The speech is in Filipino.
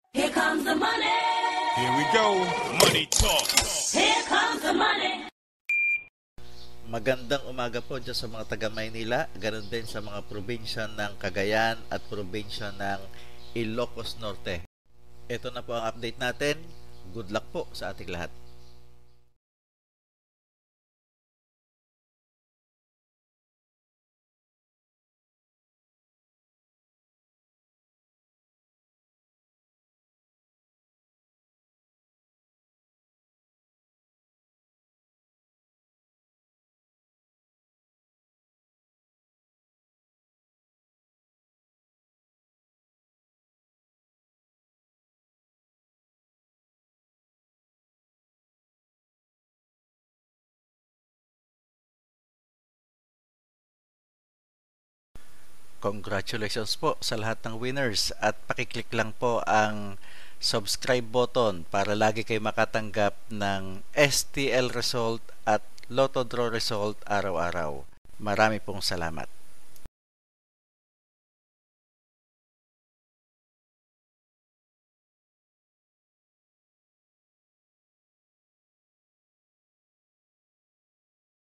Here comes the money. Here we go. Money talk. Here comes the money. Magandang umaga po dyan sa mga taga Maynila, ganoon din sa mga probinsya ng Cagayan at probinsya ng Ilocos Norte. Ito na po ang update natin. Good luck po sa ating lahat. Congratulations po sa lahat ng winners at pakiclick lang po ang subscribe button para lagi kayo makatanggap ng STL result at Lotto Draw result araw-araw. Marami pong salamat.